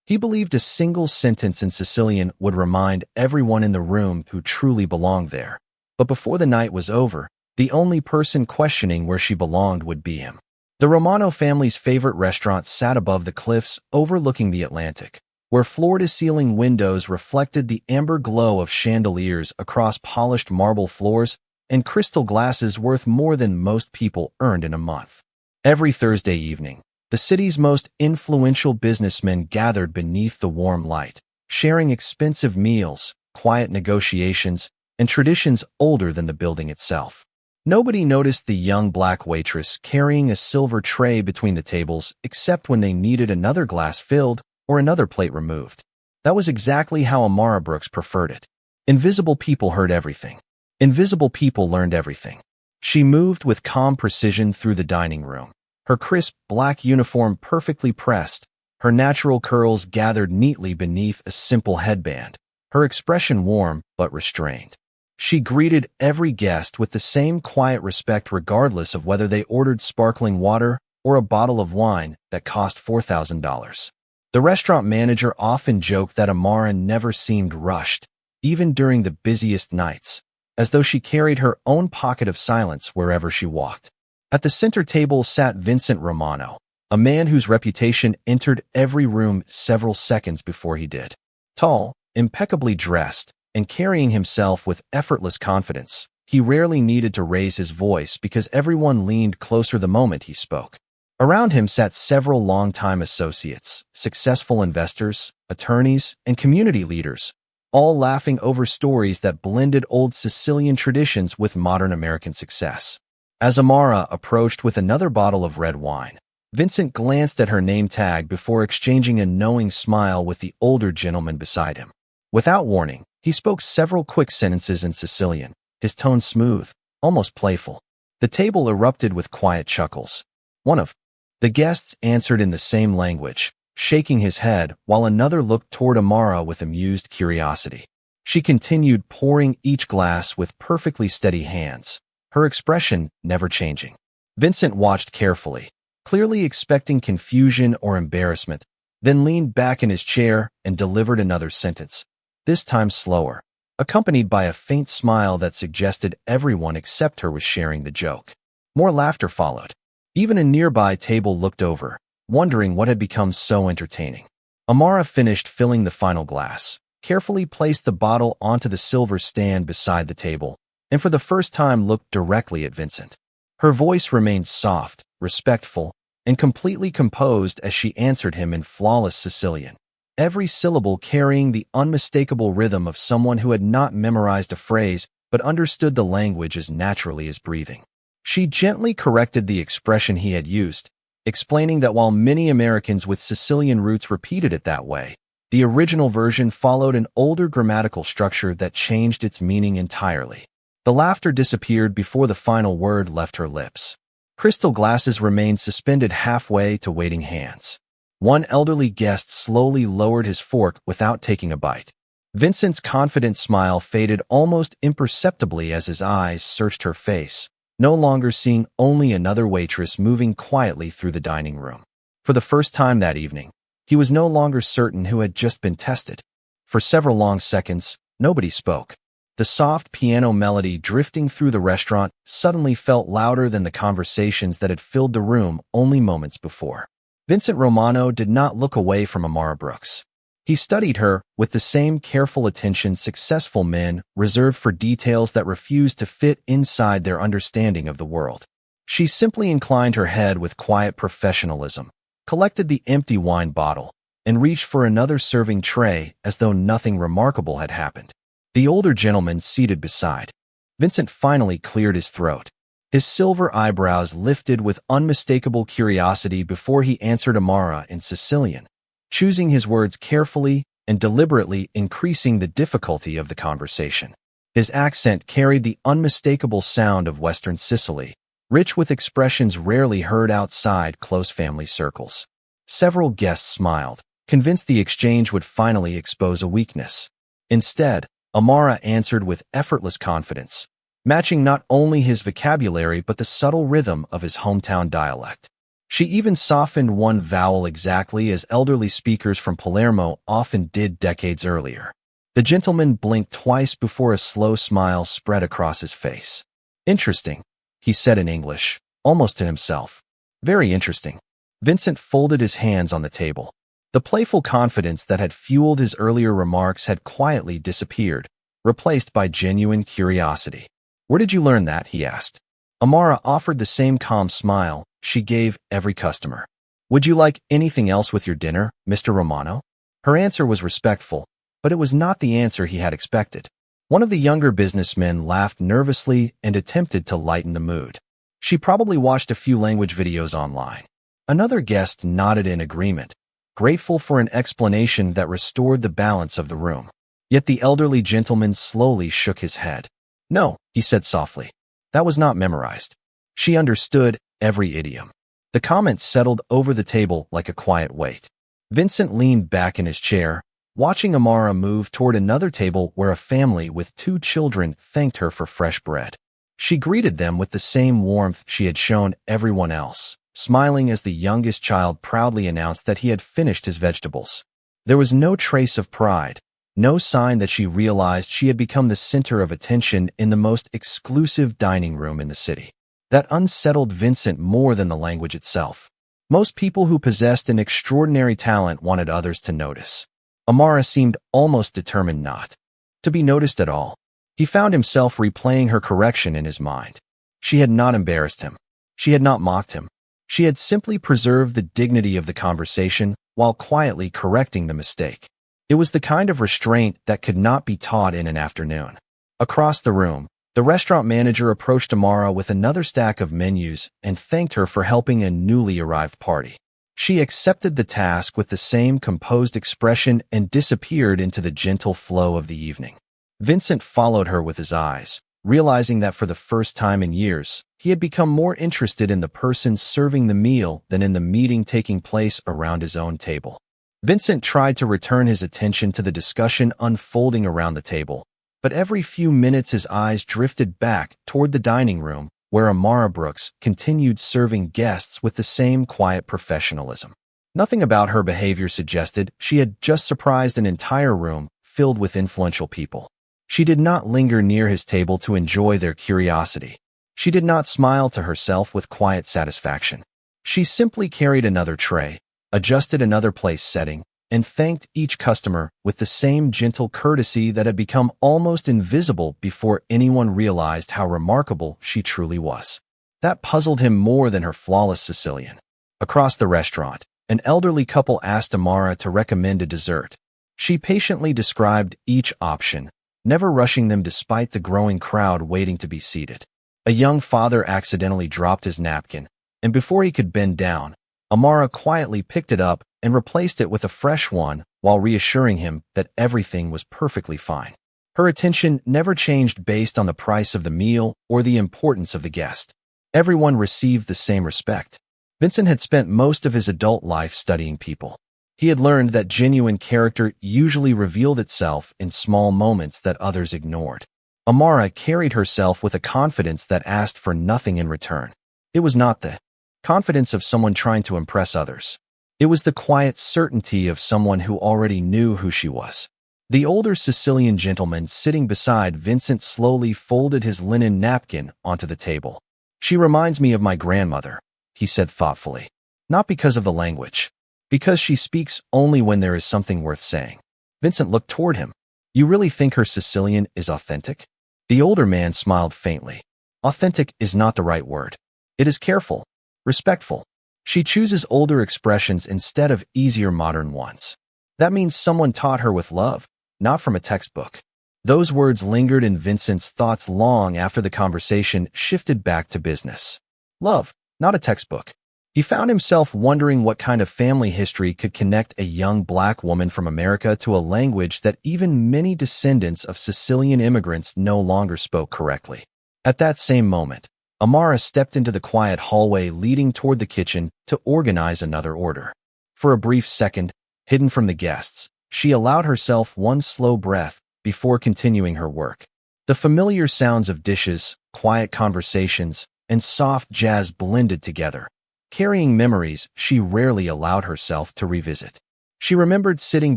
He believed a single sentence in Sicilian would remind everyone in the room who truly belonged there. But before the night was over, the only person questioning where she belonged would be him. The Romano family's favorite restaurant sat above the cliffs overlooking the Atlantic, where floor-to-ceiling windows reflected the amber glow of chandeliers across polished marble floors and crystal glasses worth more than most people earned in a month. Every Thursday evening, the city's most influential businessmen gathered beneath the warm light, sharing expensive meals, quiet negotiations, and traditions older than the building itself. Nobody noticed the young black waitress carrying a silver tray between the tables except when they needed another glass filled or another plate removed. That was exactly how Amara Brooks preferred it. Invisible people heard everything. Invisible people learned everything. She moved with calm precision through the dining room, her crisp black uniform perfectly pressed, her natural curls gathered neatly beneath a simple headband, her expression warm but restrained. She greeted every guest with the same quiet respect regardless of whether they ordered sparkling water or a bottle of wine that cost $4,000. The restaurant manager often joked that Amara never seemed rushed, even during the busiest nights, as though she carried her own pocket of silence wherever she walked. At the center table sat Vincent Romano, a man whose reputation entered every room several seconds before he did. Tall, impeccably dressed, and carrying himself with effortless confidence, he rarely needed to raise his voice because everyone leaned closer the moment he spoke. Around him sat several longtime associates, successful investors, attorneys, and community leaders, all laughing over stories that blended old Sicilian traditions with modern American success. As Amara approached with another bottle of red wine, Vincent glanced at her name tag before exchanging a knowing smile with the older gentleman beside him. Without warning, he spoke several quick sentences in Sicilian, his tone smooth, almost playful. The table erupted with quiet chuckles. One of the guests answered in the same language, shaking his head, while another looked toward Amara with amused curiosity. She continued pouring each glass with perfectly steady hands, her expression never changing. Vincent watched carefully, clearly expecting confusion or embarrassment, then leaned back in his chair and delivered another sentence, this time slower, accompanied by a faint smile that suggested everyone except her was sharing the joke. More laughter followed. Even a nearby table looked over, wondering what had become so entertaining. Amara finished filling the final glass, carefully placed the bottle onto the silver stand beside the table, and for the first time looked directly at Vincent. Her voice remained soft, respectful, and completely composed as she answered him in flawless Sicilian, every syllable carrying the unmistakable rhythm of someone who had not memorized a phrase but understood the language as naturally as breathing. She gently corrected the expression he had used, explaining that while many Americans with Sicilian roots repeated it that way, the original version followed an older grammatical structure that changed its meaning entirely. The laughter disappeared before the final word left her lips. Crystal glasses remained suspended halfway to waiting hands. One elderly guest slowly lowered his fork without taking a bite. Vincent's confident smile faded almost imperceptibly as his eyes searched her face, no longer seeing only another waitress moving quietly through the dining room. For the first time that evening, he was no longer certain who had just been tested. For several long seconds, nobody spoke. The soft piano melody drifting through the restaurant suddenly felt louder than the conversations that had filled the room only moments before. Vincent Romano did not look away from Amara Brooks. He studied her with the same careful attention successful men reserve for details that refuse to fit inside their understanding of the world. She simply inclined her head with quiet professionalism, collected the empty wine bottle, and reached for another serving tray as though nothing remarkable had happened. The older gentleman seated beside Vincent finally cleared his throat. His silver eyebrows lifted with unmistakable curiosity before he answered Amara in Sicilian, choosing his words carefully and deliberately, increasing the difficulty of the conversation. His accent carried the unmistakable sound of Western Sicily, rich with expressions rarely heard outside close family circles. Several guests smiled, convinced the exchange would finally expose a weakness. Instead, Amara answered with effortless confidence, matching not only his vocabulary but the subtle rhythm of his hometown dialect. She even softened one vowel exactly as elderly speakers from Palermo often did decades earlier. The gentleman blinked twice before a slow smile spread across his face. "Interesting," he said in English, almost to himself. "Very interesting." Vincent folded his hands on the table. The playful confidence that had fueled his earlier remarks had quietly disappeared, replaced by genuine curiosity. "Where did you learn that?" he asked. Amara offered the same calm smile she gave every customer. "Would you like anything else with your dinner, Mr. Romano?" Her answer was respectful, but it was not the answer he had expected. One of the younger businessmen laughed nervously and attempted to lighten the mood. "She probably watched a few language videos online." Another guest nodded in agreement, grateful for an explanation that restored the balance of the room. Yet the elderly gentleman slowly shook his head. "No," he said softly. "That was not memorized." She understood every idiom. The comment settled over the table like a quiet weight. Vincent leaned back in his chair, watching Amara move toward another table where a family with 2 children thanked her for fresh bread. She greeted them with the same warmth she had shown everyone else, smiling as the youngest child proudly announced that he had finished his vegetables. There was no trace of pride, no sign that she realized she had become the center of attention in the most exclusive dining room in the city. That unsettled Vincent more than the language itself. Most people who possessed an extraordinary talent wanted others to notice. Amara seemed almost determined not to be noticed at all. He found himself replaying her correction in his mind. She had not embarrassed him. She had not mocked him. She had simply preserved the dignity of the conversation while quietly correcting the mistake. It was the kind of restraint that could not be taught in an afternoon. Across the room, the restaurant manager approached Amara with another stack of menus and thanked her for helping a newly arrived party. She accepted the task with the same composed expression and disappeared into the gentle flow of the evening. Vincent followed her with his eyes, realizing that for the first time in years, he had become more interested in the person serving the meal than in the meeting taking place around his own table. Vincent tried to return his attention to the discussion unfolding around the table, but every few minutes his eyes drifted back toward the dining room, where Amara Brooks continued serving guests with the same quiet professionalism. Nothing about her behavior suggested she had just surprised an entire room filled with influential people. She did not linger near his table to enjoy their curiosity. She did not smile to herself with quiet satisfaction. She simply carried another tray, adjusted another place setting, and thanked each customer with the same gentle courtesy that had become almost invisible before anyone realized how remarkable she truly was. That puzzled him more than her flawless Sicilian. Across the restaurant, an elderly couple asked Amara to recommend a dessert. She patiently described each option, never rushing them despite the growing crowd waiting to be seated. A young father accidentally dropped his napkin, and before he could bend down, Amara quietly picked it up and replaced it with a fresh one while reassuring him that everything was perfectly fine. Her attention never changed based on the price of the meal or the importance of the guest. Everyone received the same respect. Vincent had spent most of his adult life studying people. He had learned that genuine character usually revealed itself in small moments that others ignored. Amara carried herself with a confidence that asked for nothing in return. It was not the confidence of someone trying to impress others. It was the quiet certainty of someone who already knew who she was. The older Sicilian gentleman sitting beside Vincent slowly folded his linen napkin onto the table. "She reminds me of my grandmother," he said thoughtfully. "Not because of the language. Because she speaks only when there is something worth saying." Vincent looked toward him. "You really think her Sicilian is authentic?" The older man smiled faintly. "Authentic is not the right word. It is careful, respectful. She chooses older expressions instead of easier modern ones. That means someone taught her with love, not from a textbook." Those words lingered in Vincent's thoughts long after the conversation shifted back to business. Love, not a textbook. He found himself wondering what kind of family history could connect a young black woman from America to a language that even many descendants of Sicilian immigrants no longer spoke correctly. At that same moment, Amara stepped into the quiet hallway leading toward the kitchen to organize another order. For a brief second, hidden from the guests, she allowed herself one slow breath before continuing her work. The familiar sounds of dishes, quiet conversations, and soft jazz blended together, carrying memories she rarely allowed herself to revisit. She remembered sitting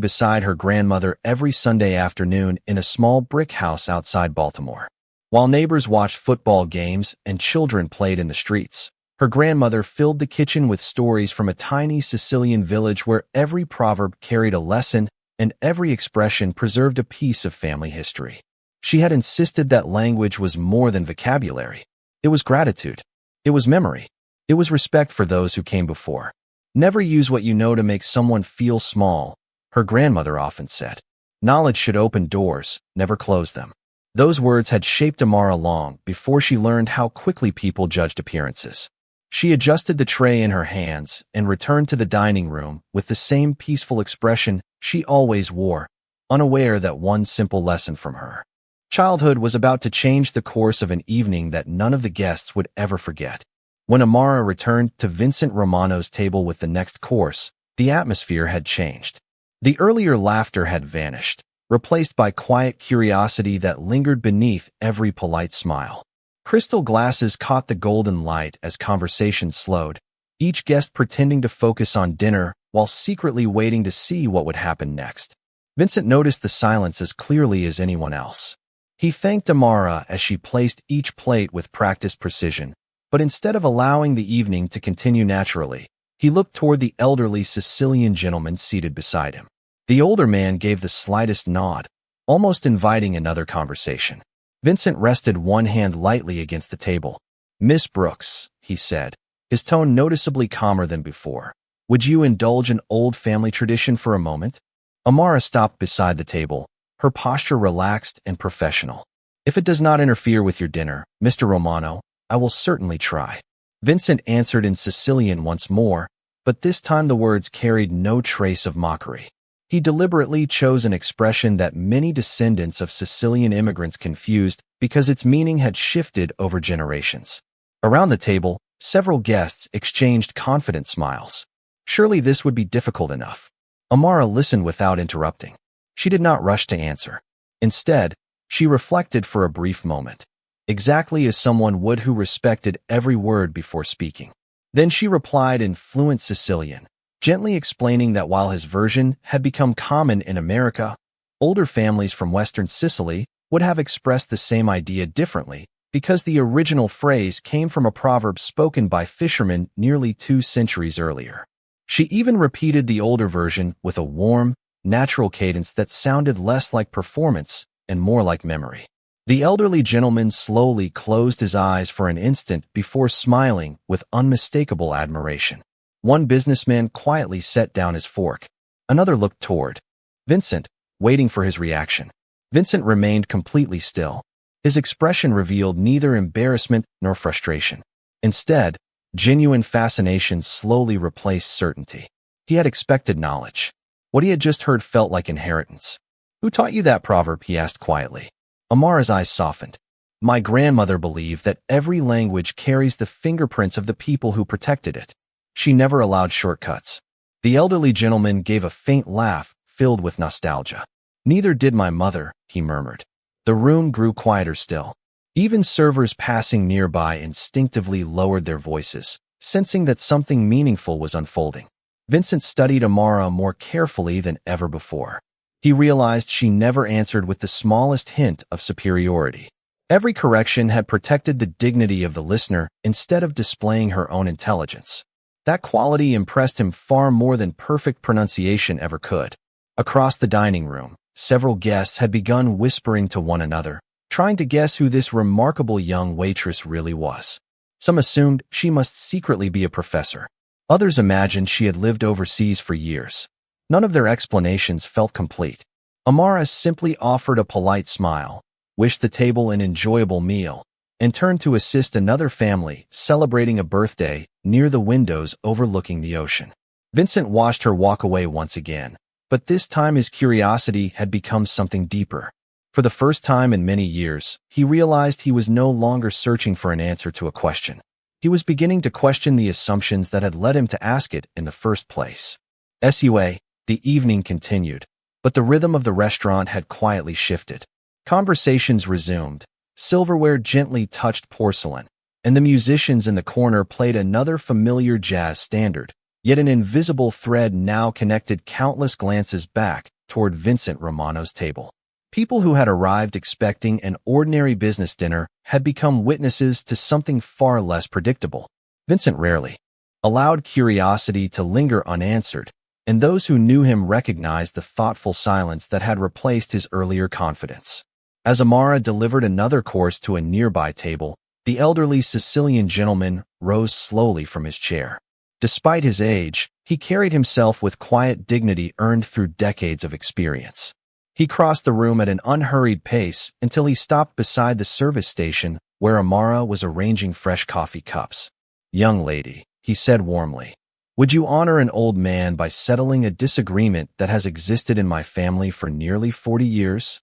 beside her grandmother every Sunday afternoon in a small brick house outside Baltimore. While neighbors watched football games and children played in the streets, her grandmother filled the kitchen with stories from a tiny Sicilian village where every proverb carried a lesson and every expression preserved a piece of family history. She had insisted that language was more than vocabulary. It was gratitude. It was memory. It was respect for those who came before. Never use what you know to make someone feel small, her grandmother often said. Knowledge should open doors, never close them. Those words had shaped Amara long before she learned how quickly people judged appearances. She adjusted the tray in her hands and returned to the dining room with the same peaceful expression she always wore, unaware that one simple lesson from her childhood was about to change the course of an evening that none of the guests would ever forget. When Amara returned to Vincent Romano's table with the next course, the atmosphere had changed. The earlier laughter had vanished, replaced by quiet curiosity that lingered beneath every polite smile. Crystal glasses caught the golden light as conversation slowed, each guest pretending to focus on dinner while secretly waiting to see what would happen next. Vincent noticed the silence as clearly as anyone else. He thanked Amara as she placed each plate with practiced precision, but instead of allowing the evening to continue naturally, he looked toward the elderly Sicilian gentleman seated beside him. The older man gave the slightest nod, almost inviting another conversation. Vincent rested one hand lightly against the table. "Miss Brooks," he said, his tone noticeably calmer than before, "would you indulge an old family tradition for a moment?" Amara stopped beside the table, her posture relaxed and professional. "If it does not interfere with your dinner, Mr. Romano, I will certainly try." Vincent answered in Sicilian once more, but this time the words carried no trace of mockery. He deliberately chose an expression that many descendants of Sicilian immigrants confused because its meaning had shifted over generations. Around the table, several guests exchanged confident smiles. Surely this would be difficult enough. Amara listened without interrupting. She did not rush to answer. Instead, she reflected for a brief moment, exactly as someone would who respected every word before speaking. Then she replied in fluent Sicilian, gently explaining that while his version had become common in America, older families from Western Sicily would have expressed the same idea differently because the original phrase came from a proverb spoken by fishermen nearly 2 centuries earlier. She even repeated the older version with a warm, natural cadence that sounded less like performance and more like memory. The elderly gentleman slowly closed his eyes for an instant before smiling with unmistakable admiration. One businessman quietly set down his fork. Another looked toward Vincent, waiting for his reaction. Vincent remained completely still. His expression revealed neither embarrassment nor frustration. Instead, genuine fascination slowly replaced certainty. He had expected knowledge. What he had just heard felt like inheritance. "Who taught you that proverb?" he asked quietly. Amara's eyes softened. "My grandmother believed that every language carries the fingerprints of the people who protected it. She never allowed shortcuts." The elderly gentleman gave a faint laugh filled with nostalgia. "Neither did my mother," he murmured. The room grew quieter still. Even servers passing nearby instinctively lowered their voices, sensing that something meaningful was unfolding. Vincent studied Amara more carefully than ever before. He realized she never answered with the smallest hint of superiority. Every correction had protected the dignity of the listener instead of displaying her own intelligence. That quality impressed him far more than perfect pronunciation ever could. Across the dining room, several guests had begun whispering to one another, trying to guess who this remarkable young waitress really was. Some assumed she must secretly be a professor. Others imagined she had lived overseas for years. None of their explanations felt complete. Amara simply offered a polite smile, wished the table an enjoyable meal, and turned to assist another family celebrating a birthday near the windows overlooking the ocean. Vincent watched her walk away once again, but this time his curiosity had become something deeper. For the first time in many years, he realized he was no longer searching for an answer to a question. He was beginning to question the assumptions that had led him to ask it in the first place. Anyway, the evening continued, but the rhythm of the restaurant had quietly shifted. Conversations resumed. Silverware gently touched porcelain. and the musicians in the corner played another familiar jazz standard, yet an invisible thread now connected countless glances back toward Vincent Romano's table. People who had arrived expecting an ordinary business dinner had become witnesses to something far less predictable. Vincent rarely allowed curiosity to linger unanswered, and those who knew him recognized the thoughtful silence that had replaced his earlier confidence. As Amara delivered another course to a nearby table, the elderly Sicilian gentleman rose slowly from his chair. Despite his age, he carried himself with quiet dignity earned through decades of experience. He crossed the room at an unhurried pace until he stopped beside the service station where Amara was arranging fresh coffee cups. "Young lady," he said warmly, "would you honor an old man by settling a disagreement that has existed in my family for nearly 40 years?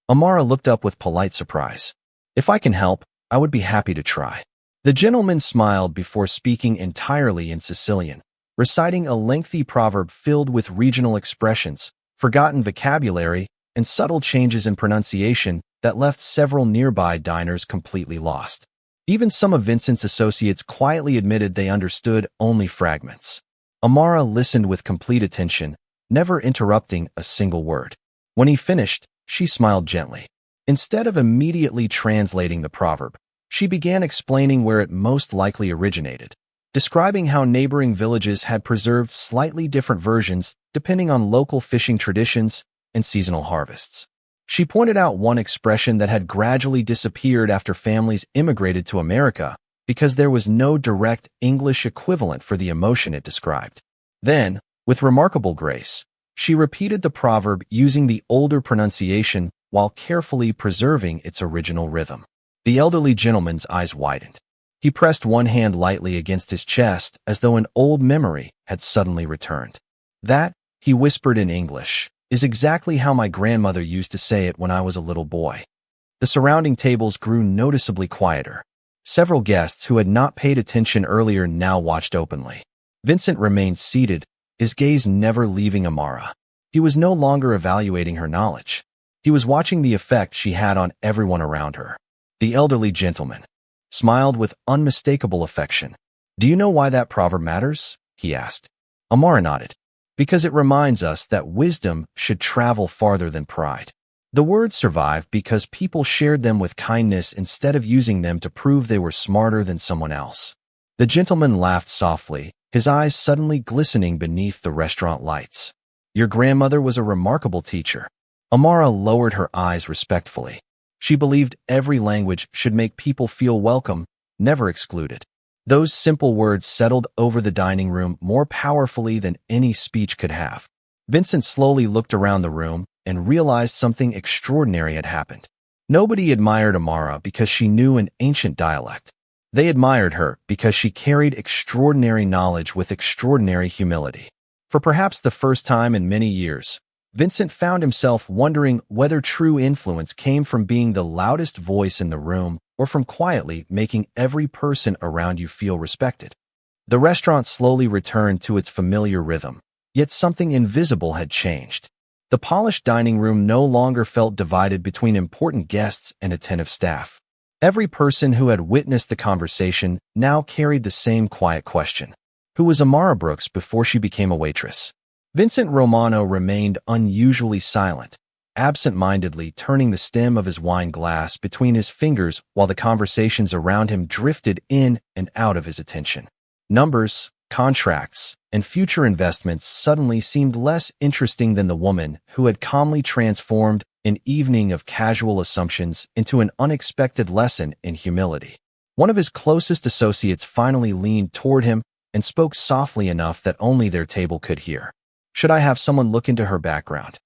Amara looked up with polite surprise. "If I can help, I would be happy to try." The gentleman smiled before speaking entirely in Sicilian, reciting a lengthy proverb filled with regional expressions, forgotten vocabulary, and subtle changes in pronunciation that left several nearby diners completely lost. Even some of Vincent's associates quietly admitted they understood only fragments. Amara listened with complete attention, never interrupting a single word. When he finished, she smiled gently. Instead of immediately translating the proverb, she began explaining where it most likely originated, describing how neighboring villages had preserved slightly different versions depending on local fishing traditions and seasonal harvests. She pointed out one expression that had gradually disappeared after families immigrated to America because there was no direct English equivalent for the emotion it described. Then, with remarkable grace, she repeated the proverb using the older pronunciation while carefully preserving its original rhythm. The elderly gentleman's eyes widened. He pressed one hand lightly against his chest as though an old memory had suddenly returned. "That," he whispered in English, "is exactly how my grandmother used to say it when I was a little boy." The surrounding tables grew noticeably quieter. Several guests who had not paid attention earlier now watched openly. Vincent remained seated, his gaze never leaving Amara. He was no longer evaluating her knowledge. He was watching the effect she had on everyone around her. The elderly gentleman smiled with unmistakable affection. "Do you know why that proverb matters?" he asked. Amara nodded. "Because it reminds us that wisdom should travel farther than pride." The words survived because people shared them with kindness instead of using them to prove they were smarter than someone else. The gentleman laughed softly, his eyes suddenly glistening beneath the restaurant lights. "Your grandmother was a remarkable teacher." Amara lowered her eyes respectfully. She believed every language should make people feel welcome, never excluded. Those simple words settled over the dining room more powerfully than any speech could have. Vincent slowly looked around the room and realized something extraordinary had happened. Nobody admired Amara because she knew an ancient dialect. They admired her because she carried extraordinary knowledge with extraordinary humility. For perhaps the first time in many years, Vincent found himself wondering whether true influence came from being the loudest voice in the room or from quietly making every person around you feel respected. The restaurant slowly returned to its familiar rhythm, yet something invisible had changed. The polished dining room no longer felt divided between important guests and attentive staff. Every person who had witnessed the conversation now carried the same quiet question. Who was Amara Brooks before she became a waitress? Vincent Romano remained unusually silent, absent-mindedly turning the stem of his wine glass between his fingers while the conversations around him drifted in and out of his attention. Numbers, contracts, and future investments suddenly seemed less interesting than the woman who had calmly transformed an evening of casual assumptions into an unexpected lesson in humility. One of his closest associates finally leaned toward him and spoke softly enough that only their table could hear. "Should I have someone look into her background?"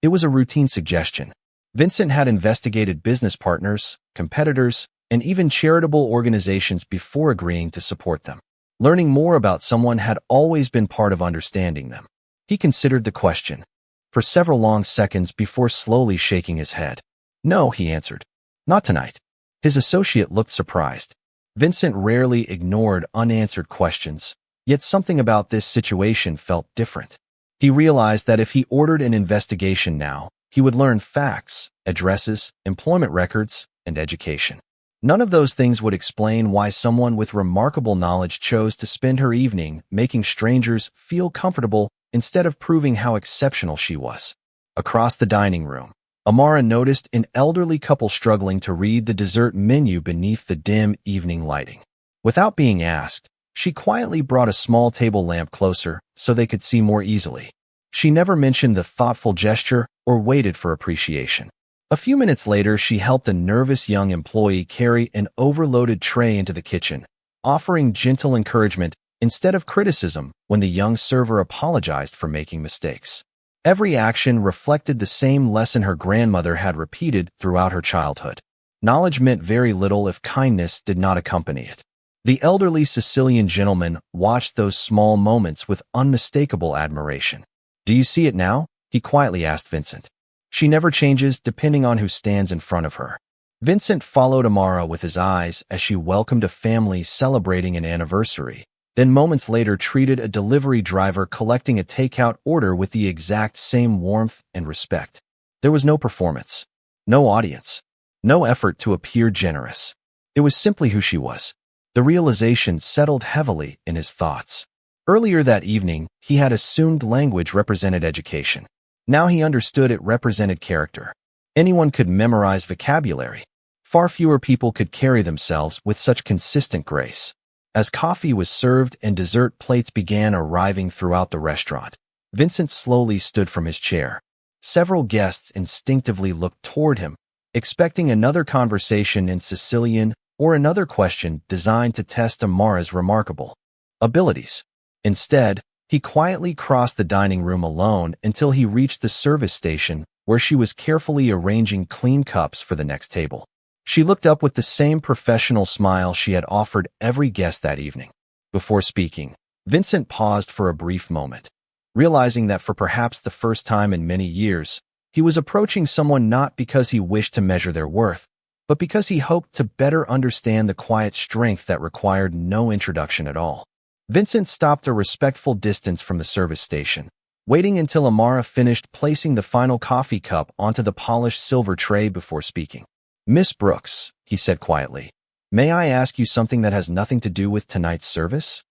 It was a routine suggestion. Vincent had investigated business partners, competitors, and even charitable organizations before agreeing to support them. Learning more about someone had always been part of understanding them. He considered the question for several long seconds before slowly shaking his head. "No," he answered. "Not tonight." His associate looked surprised. Vincent rarely ignored unanswered questions, yet something about this situation felt different. He realized that if he ordered an investigation now, he would learn facts, addresses, employment records, and education. None of those things would explain why someone with remarkable knowledge chose to spend her evening making strangers feel comfortable instead of proving how exceptional she was. Across the dining room, Amara noticed an elderly couple struggling to read the dessert menu beneath the dim evening lighting. Without being asked, she quietly brought a small table lamp closer so they could see more easily. She never mentioned the thoughtful gesture or waited for appreciation. A few minutes later, she helped a nervous young employee carry an overloaded tray into the kitchen, offering gentle encouragement instead of criticism when the young server apologized for making mistakes. Every action reflected the same lesson her grandmother had repeated throughout her childhood. Knowledge meant very little if kindness did not accompany it. The elderly Sicilian gentleman watched those small moments with unmistakable admiration. "Do you see it now?" he quietly asked Vincent. "She never changes depending on who stands in front of her." Vincent followed Amara with his eyes as she welcomed a family celebrating an anniversary, then moments later treated a delivery driver collecting a takeout order with the exact same warmth and respect. There was no performance, no audience, no effort to appear generous. It was simply who she was. The realization settled heavily in his thoughts. Earlier that evening, he had assumed language represented education. Now he understood it represented character. Anyone could memorize vocabulary. Far fewer people could carry themselves with such consistent grace. As coffee was served and dessert plates began arriving throughout the restaurant, Vincent slowly stood from his chair. Several guests instinctively looked toward him, expecting another conversation in Sicilian or another question designed to test Amara's remarkable abilities. Instead, he quietly crossed the dining room alone until he reached the service station where she was carefully arranging clean cups for the next table. She looked up with the same professional smile she had offered every guest that evening. Before speaking, Vincent paused for a brief moment, realizing that for perhaps the first time in many years, he was approaching someone not because he wished to measure their worth, but because he hoped to better understand the quiet strength that required no introduction at all. Vincent stopped a respectful distance from the service station, waiting until Amara finished placing the final coffee cup onto the polished silver tray before speaking. "Miss Brooks," he said quietly, "may I ask you something that has nothing to do with tonight's service?"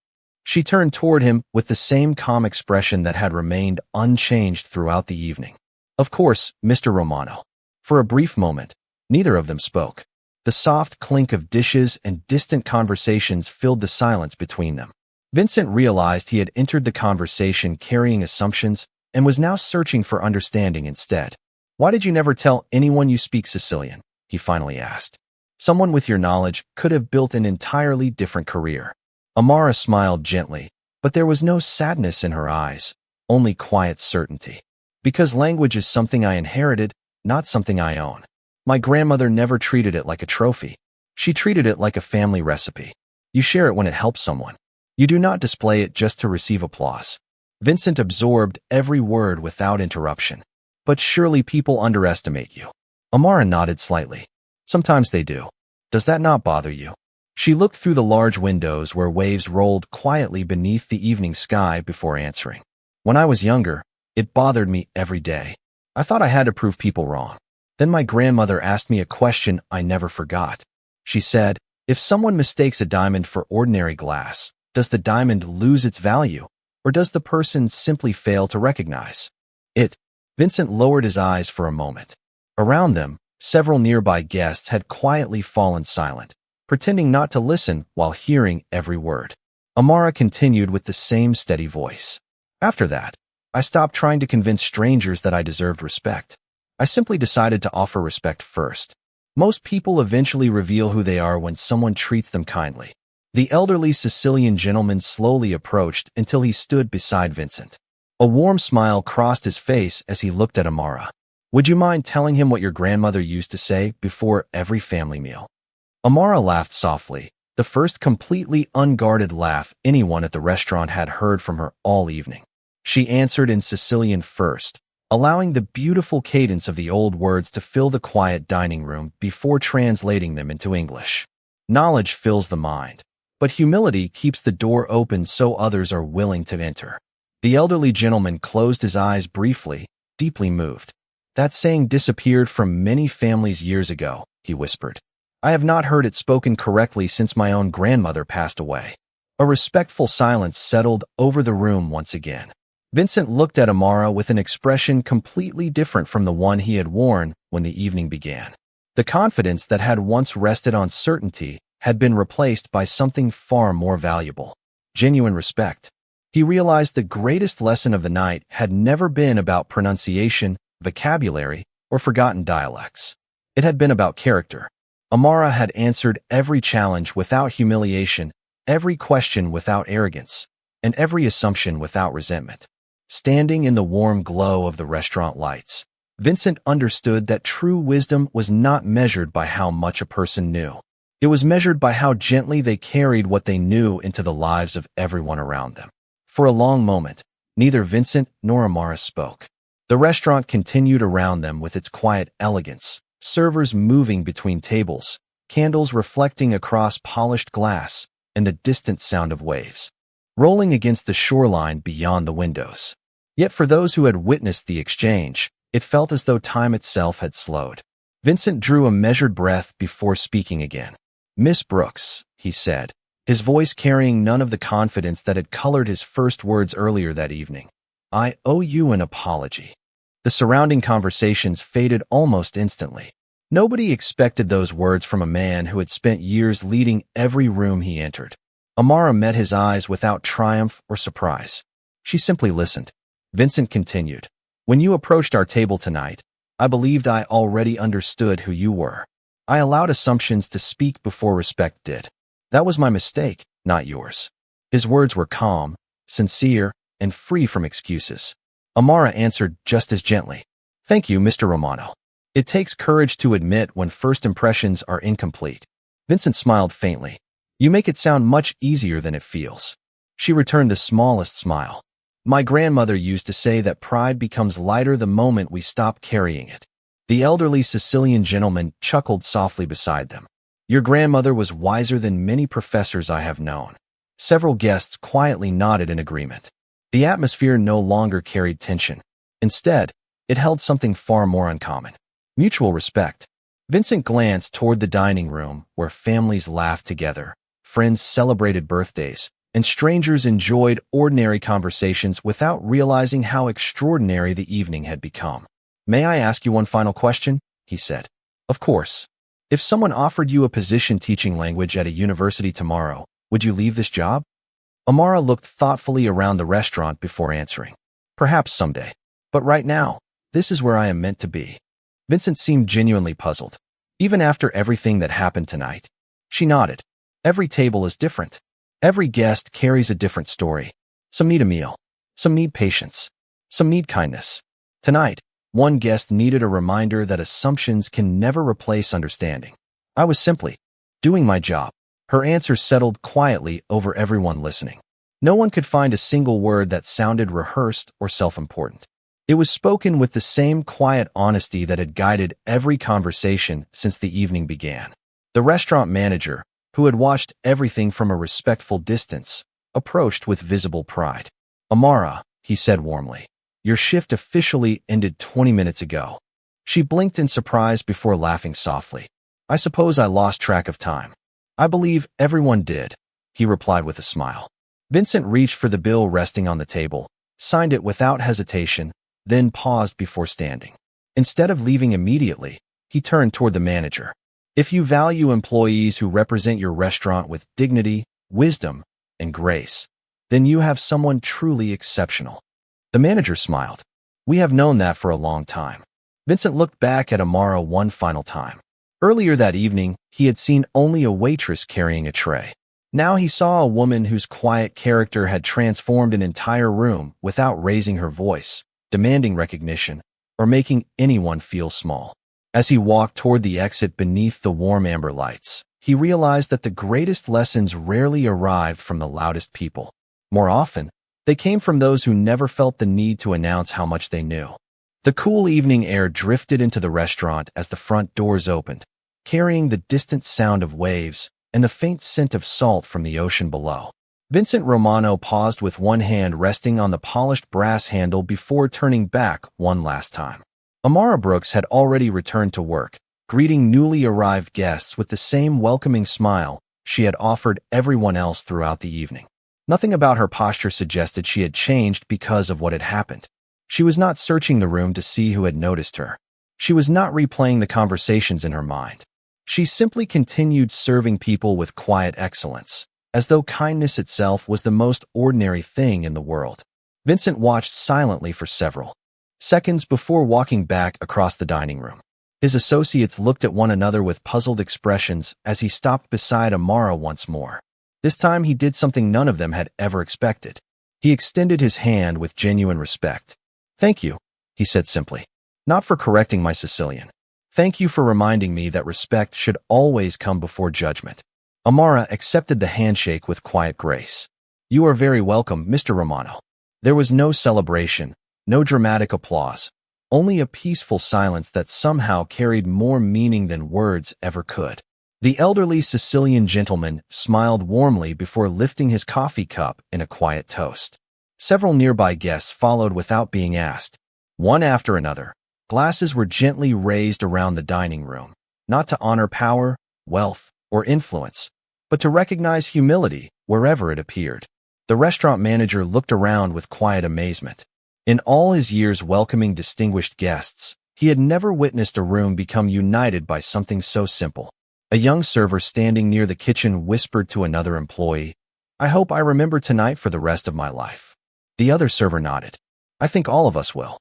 She turned toward him with the same calm expression that had remained unchanged throughout the evening. "Of course, Mr. Romano." For a brief moment, neither of them spoke. The soft clink of dishes and distant conversations filled the silence between them. Vincent realized he had entered the conversation carrying assumptions and was now searching for understanding instead. "Why did you never tell anyone you speak Sicilian?" he finally asked. "Someone with your knowledge could have built an entirely different career." Amara smiled gently, but there was no sadness in her eyes, only quiet certainty. "Because language is something I inherited, not something I own. My grandmother never treated it like a trophy. She treated it like a family recipe. You share it when it helps someone. You do not display it just to receive applause." Vincent absorbed every word without interruption. "But surely people underestimate you." Amara nodded slightly. "Sometimes they do. Does that not bother you?" She looked through the large windows where waves rolled quietly beneath the evening sky before answering. "When I was younger, it bothered me every day. I thought I had to prove people wrong. Then my grandmother asked me a question I never forgot. She said, if someone mistakes a diamond for ordinary glass, does the diamond lose its value, or does the person simply fail to recognize it?" Vincent lowered his eyes for a moment. Around them, several nearby guests had quietly fallen silent, pretending not to listen while hearing every word. Amara continued with the same steady voice. "After that, I stopped trying to convince strangers that I deserved respect. I simply decided to offer respect first. Most people eventually reveal who they are when someone treats them kindly." The elderly Sicilian gentleman slowly approached until he stood beside Vincent. A warm smile crossed his face as he looked at Amara. "Would you mind telling him what your grandmother used to say before every family meal?" Amara laughed softly, the first completely unguarded laugh anyone at the restaurant had heard from her all evening. She answered in Sicilian first, allowing the beautiful cadence of the old words to fill the quiet dining room before translating them into English. "Knowledge fills the mind, but humility keeps the door open so others are willing to enter." The elderly gentleman closed his eyes briefly, deeply moved. "That saying disappeared from many families years ago," he whispered. I have not heard it spoken correctly since my own grandmother passed away." A respectful silence settled over the room once again. Vincent looked at Amara with an expression completely different from the one he had worn when the evening began. The confidence that had once rested on certainty had been replaced by something far more valuable: genuine respect. He realized the greatest lesson of the night had never been about pronunciation, vocabulary, or forgotten dialects. It had been about character. Amara had answered every challenge without humiliation, every question without arrogance, and every assumption without resentment. Standing in the warm glow of the restaurant lights, Vincent understood that true wisdom was not measured by how much a person knew. It was measured by how gently they carried what they knew into the lives of everyone around them. For a long moment, neither Vincent nor Amara spoke. The restaurant continued around them with its quiet elegance, servers moving between tables, candles reflecting across polished glass, and the distant sound of waves rolling against the shoreline beyond the windows. Yet for those who had witnessed the exchange, it felt as though time itself had slowed. Vincent drew a measured breath before speaking again. "Miss Brooks," he said, his voice carrying none of the confidence that had colored his first words earlier that evening. "I owe you an apology." The surrounding conversations faded almost instantly. Nobody expected those words from a man who had spent years leading every room he entered. Amara met his eyes without triumph or surprise. She simply listened. Vincent continued, "When you approached our table tonight, I believed I already understood who you were. I allowed assumptions to speak before respect did. That was my mistake, not yours." His words were calm, sincere, and free from excuses. Amara answered just as gently, "Thank you, Mr. Romano. It takes courage to admit when first impressions are incomplete." Vincent smiled faintly. "You make it sound much easier than it feels." She returned the smallest smile. "My grandmother used to say that pride becomes lighter the moment we stop carrying it." The elderly Sicilian gentleman chuckled softly beside them. "Your grandmother was wiser than many professors I have known." Several guests quietly nodded in agreement. The atmosphere no longer carried tension. Instead, it held something far more uncommon: mutual respect. Vincent glanced toward the dining room where families laughed together, friends celebrated birthdays, and strangers enjoyed ordinary conversations without realizing how extraordinary the evening had become. "May I ask you one final question?" he said. "Of course. If someone offered you a position teaching language at a university tomorrow, would you leave this job?" Amara looked thoughtfully around the restaurant before answering. "Perhaps someday. But right now, this is where I am meant to be." Vincent seemed genuinely puzzled. "Even after everything that happened tonight?" She nodded. "Every table is different. Every guest carries a different story. Some need a meal. Some need patience. Some need kindness. Tonight, one guest needed a reminder that assumptions can never replace understanding. I was simply doing my job." Her answer settled quietly over everyone listening. No one could find a single word that sounded rehearsed or self-important. It was spoken with the same quiet honesty that had guided every conversation since the evening began. The restaurant manager, who had watched everything from a respectful distance, approached with visible pride. "Amara," he said warmly, "your shift officially ended 20 minutes ago." She blinked in surprise before laughing softly. "I suppose I lost track of time." "I believe everyone did," he replied with a smile. Vincent reached for the bill resting on the table, signed it without hesitation, then paused before standing. Instead of leaving immediately, he turned toward the manager. "If you value employees who represent your restaurant with dignity, wisdom, and grace, then you have someone truly exceptional." The manager smiled. "We have known that for a long time." Vincent looked back at Amara one final time. Earlier that evening, he had seen only a waitress carrying a tray. Now he saw a woman whose quiet character had transformed an entire room without raising her voice, demanding recognition, or making anyone feel small. As he walked toward the exit beneath the warm amber lights, he realized that the greatest lessons rarely arrived from the loudest people. More often, they came from those who never felt the need to announce how much they knew. The cool evening air drifted into the restaurant as the front doors opened, carrying the distant sound of waves and the faint scent of salt from the ocean below. Vincent Romano paused with one hand resting on the polished brass handle before turning back one last time. Amara Brooks had already returned to work, greeting newly arrived guests with the same welcoming smile she had offered everyone else throughout the evening. Nothing about her posture suggested she had changed because of what had happened. She was not searching the room to see who had noticed her. She was not replaying the conversations in her mind. She simply continued serving people with quiet excellence, as though kindness itself was the most ordinary thing in the world. Vincent watched silently for several seconds before walking back across the dining room. His associates looked at one another with puzzled expressions as he stopped beside Amara once more. This time he did something none of them had ever expected. He extended his hand with genuine respect. "Thank you," he said simply. "Not for correcting my Sicilian. Thank you for reminding me that respect should always come before judgment." Amara accepted the handshake with quiet grace. "You are very welcome, Mr. Romano." There was no celebration, no dramatic applause, only a peaceful silence that somehow carried more meaning than words ever could. The elderly Sicilian gentleman smiled warmly before lifting his coffee cup in a quiet toast. Several nearby guests followed without being asked. One after another, glasses were gently raised around the dining room, not to honor power, wealth, or influence, but to recognize humility wherever it appeared. The restaurant manager looked around with quiet amazement. In all his years welcoming distinguished guests, he had never witnessed a room become united by something so simple. A young server standing near the kitchen whispered to another employee, "I hope I remember tonight for the rest of my life." The other server nodded. "I think all of us will."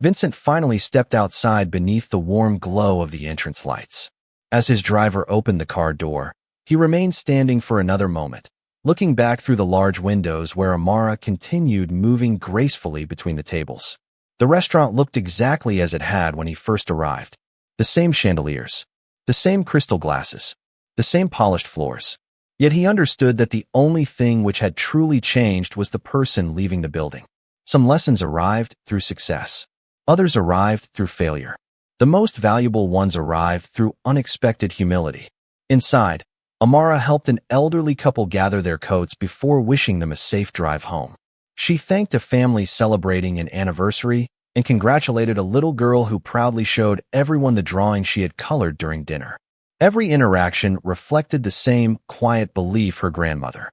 Vincent finally stepped outside beneath the warm glow of the entrance lights. As his driver opened the car door, he remained standing for another moment, looking back through the large windows where Amara continued moving gracefully between the tables. The restaurant looked exactly as it had when he first arrived. The same chandeliers, the same crystal glasses, the same polished floors. Yet he understood that the only thing which had truly changed was the person leaving the building. Some lessons arrived through success. Others arrived through failure. The most valuable ones arrived through unexpected humility. Inside, Amara helped an elderly couple gather their coats before wishing them a safe drive home. She thanked a family celebrating an anniversary and congratulated a little girl who proudly showed everyone the drawing she had colored during dinner. Every interaction reflected the same quiet belief her grandmother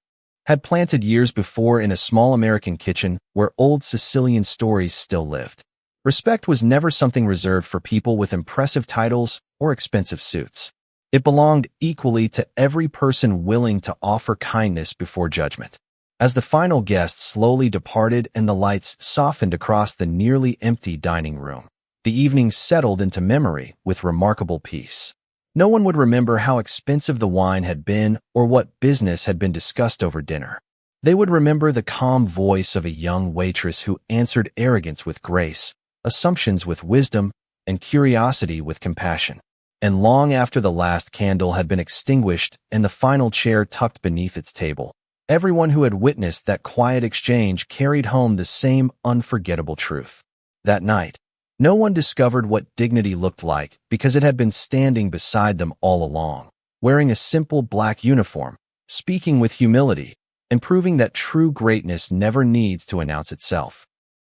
had planted years before in a small American kitchen where old Sicilian stories still lived. Respect was never something reserved for people with impressive titles or expensive suits. It belonged equally to every person willing to offer kindness before judgment. As the final guest slowly departed and the lights softened across the nearly empty dining room, the evening settled into memory with remarkable peace. No one would remember how expensive the wine had been or what business had been discussed over dinner. They would remember the calm voice of a young waitress who answered arrogance with grace, assumptions with wisdom, and curiosity with compassion. And long after the last candle had been extinguished and the final chair tucked beneath its table, everyone who had witnessed that quiet exchange carried home the same unforgettable truth. That night, no one discovered what dignity looked like because it had been standing beside them all along, wearing a simple black uniform, speaking with humility, and proving that true greatness never needs to announce itself.